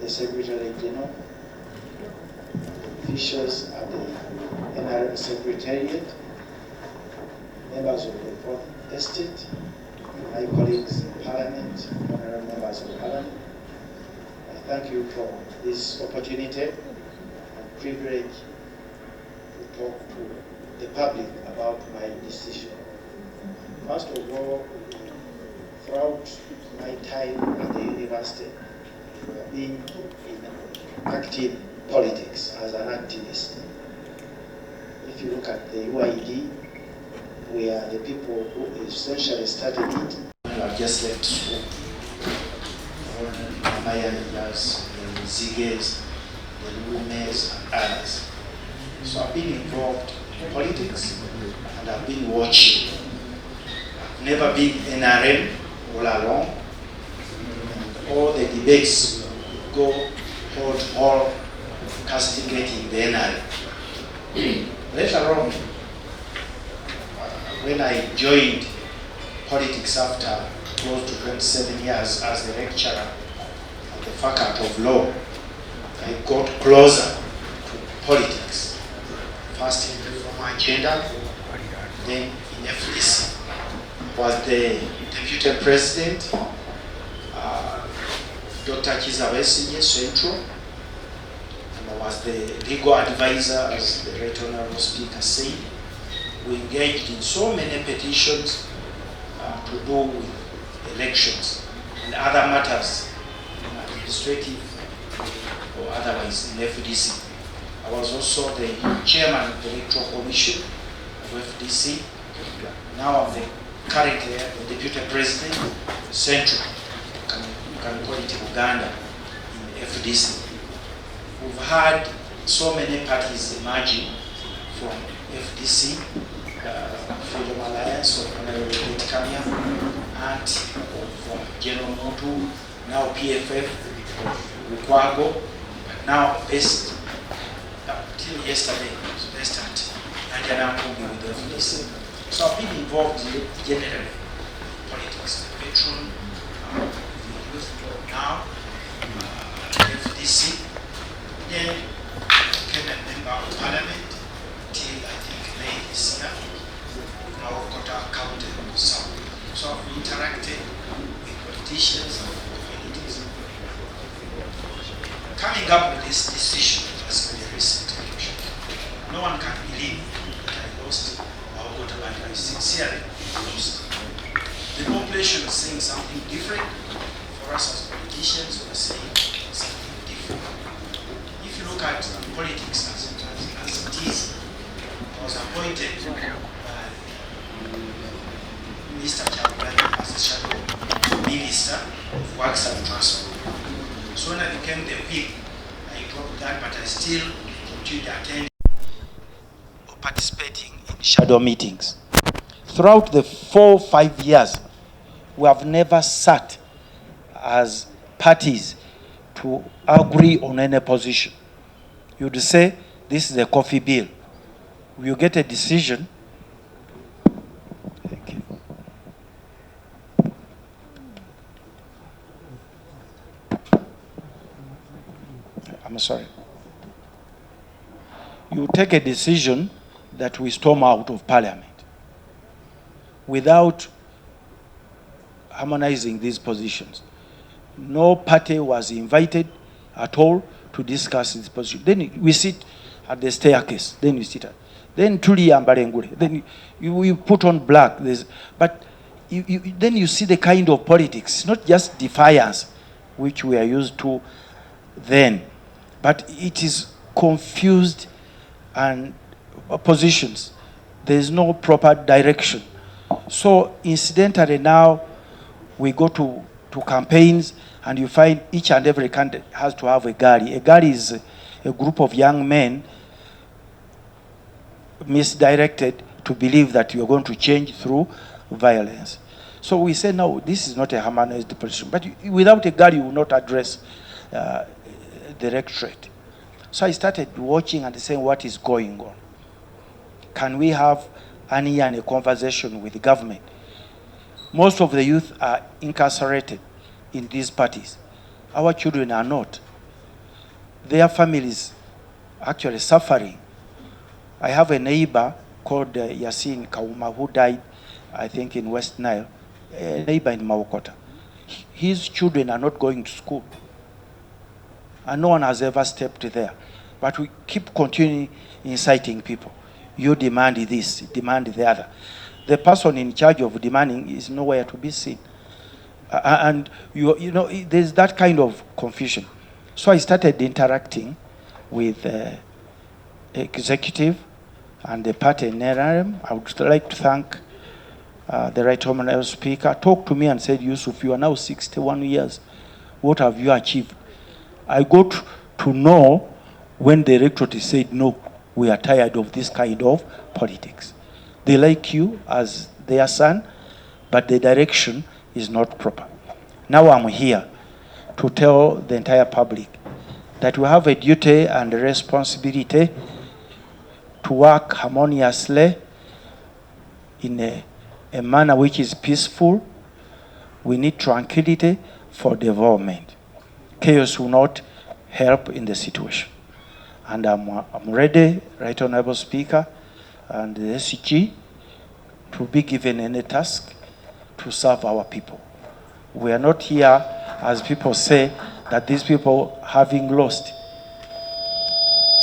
the Secretary General, officials at the NRM Secretariat, members of the Fourth Estate, my colleagues in Parliament, honorable members of Parliament. I thank you for this opportunity and privilege to talk to the public about my decision. First of all, throughout my time at the university, I've been in active politics as an activist. If you look at the UID, we are the people who essentially started it. I've just left school. My elders, the Fdc'S, the Lumes, and others. So I've been involved in politics and I've been watching. I've never been NRM all along. And all the debates hold all castigating the NRM. Later on, when I joined politics after close to 27 years as a lecturer at the Faculty of Law, I got closer to politics. First in the reform agenda, then in FDC. Was the Deputy President, Dr. Museveni Central, and I was the legal advisor, as the Right Honorable Speaker said. We engaged in so many petitions to do with elections and other matters, administrative or otherwise, in FDC. I was also the chairman of the Electoral Commission of FDC. Now I'm currently the Deputy President of Central, you can call it Uganda, in FDC. We've had so many parties emerging from FDC, Freedom Alliance of Honorable Kenya, and of General Motu, now PFF, Ukwago, but now based, till yesterday, based at Nigerian with the FDC. So I've been involved in generally politics, the veteran, now, FDC, then became a member of Parliament till I think May this year, now Kota County South. So I've interacted with politicians and communities. Coming up with this decision as a recent election, no one can believe that I lost our Kota, but I sincerely lost. The population is saying something different. For us as politicians, we are saying something different. If you look at politics as it is, I was appointed by Mr. Chairman as the Shadow Minister of Works and Transport. So when I became the whip, I dropped that, but I still continued attending or participating in shadow meetings. Throughout the 4 or 5 years, we have never sat as parties to agree on any position. You'd say, this is a coffee bill. You get a decision. Thank you. I'm sorry. You take a decision that we storm out of Parliament without harmonizing these positions. No party was invited at all to discuss this position. Then we sit at the staircase. Then we sit at. Then Tuli Ambarengure. Then you put on black. But then you see the kind of politics, not just defiance, which we are used to then, but it is confused and positions. There is no proper direction. So incidentally now we go to campaigns and you find each and every candidate has to have a gari. A gari is a group of young men misdirected to believe that you're going to change through violence. So we say, no, this is not a harmonized position. But without a gari, you will not address the electorate. So I started watching and saying, what is going on? Can we have a conversation with the government? Most of the youth are incarcerated in these parties. Our children are not. their families actually suffering. I have a neighbor called Yasin Kauma who died, I think, in West Nile, a neighbor in Mawokota. His children are not going to school, and no one has ever stepped there. But we keep continuing inciting people. You demand this, demand the other. The person in charge of demanding is nowhere to be seen. And you know, there's that kind of confusion. So I started interacting with the executive and the party in NRM. I would like to thank the Right Honourable Speaker. Talked to me and said, Yusuf, you are now 61 years. What have you achieved? I got to know when the electorate said, no, we are tired of this kind of politics. They like you as their son, but the direction is not proper. Now I'm here to tell the entire public that we have a duty and a responsibility to work harmoniously in a manner which is peaceful. We need tranquility for development. Chaos will not help in the situation. And I'm ready, Right Honourable Speaker, and the SG, to be given any task to serve our people. We are not here, as people say, that these people having lost.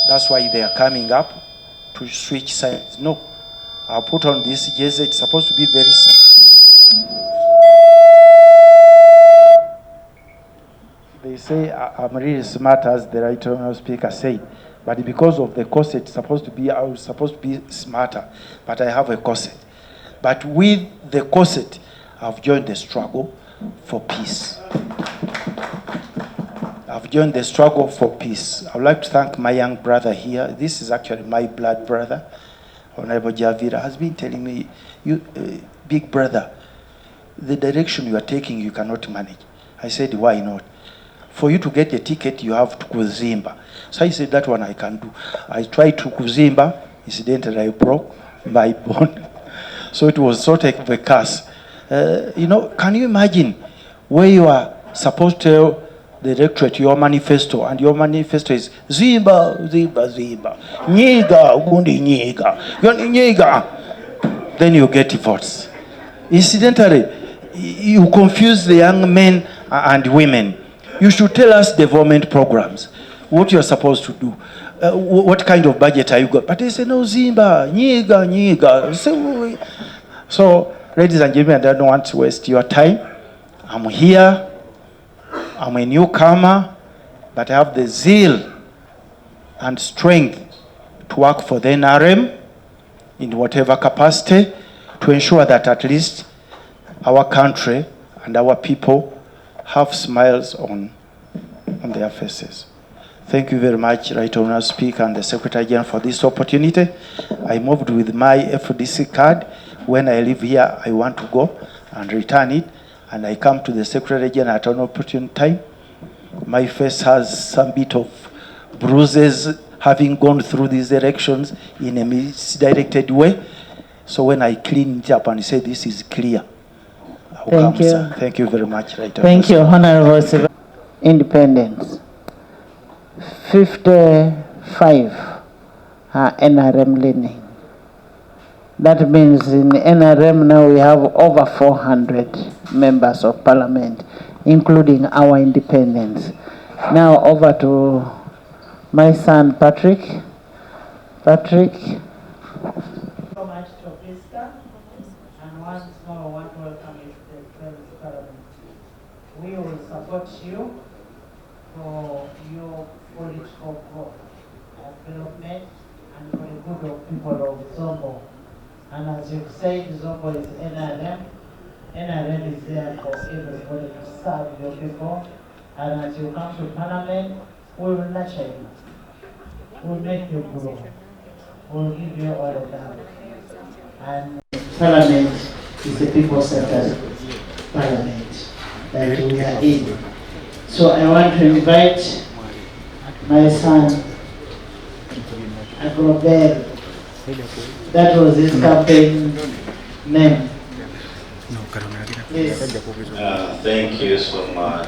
That's why they are coming up to switch sides. No, I'll put on this jersey. It's supposed to be very smart. They say I'm really smart, as the Right Honourable Speaker said, but because of the corset, I was supposed to be smarter, but I have a corset. But with the corset, I've joined the struggle for peace. I've joined the struggle for peace. I would like to thank my young brother here. This is actually my blood brother. Honorable Javira has been telling me, big brother, the direction you are taking, you cannot manage. I said, why not? For you to get a ticket, you have to Kuzimba. So I said, that one I can do. I tried to Kuzimba. Incidentally, I broke my bone. So it was sort of a curse. You know, can you imagine where you are supposed to tell the electorate your manifesto, and your manifesto is Zimba, Zimba, Zimba, Nyiga, Gundi, Nyiga. Then you get votes. Incidentally, you confuse the young men and women. You should tell us development programs, what you're supposed to do, what kind of budget are you got. But they say, no, Zimba, Nyiga, Nyiga. So, ladies and gentlemen, I don't want to waste your time. I'm here. I'm a newcomer, but I have the zeal and strength to work for the NRM in whatever capacity to ensure that at least our country and our people have smiles on their faces. Thank you very much, Right Honourable Speaker and the Secretary General, for this opportunity. I moved with my FDC card. When I leave here, I want to go and return it. And I come to the Secretary General at an opportune time. My face has some bit of bruises, having gone through these elections in a misdirected way. So when I clean it up and say this is clear, thank you. Sir. Thank you very much. Right. Thank you, Honourable Nsibambi. Independence. 55 are NRM leaning. That means in NRM now we have over 400 members of parliament, including our independents. Now over to my son Patrick. Patrick. So much to Vista, and once more I want to welcome you to the Fdc'S Parliament. We will support you for your political growth, development, and for the good of people of Zombo. And as you've said, Zombo is NRM. NRM is there for everybody to serve your people. And as you come to Parliament, we will nurture you. We will make you grow. We will give you all the love. And Parliament is the people-centered Parliament that we are in. So I want to invite my son, Agrobel. That was his campaign name. Thank you so much.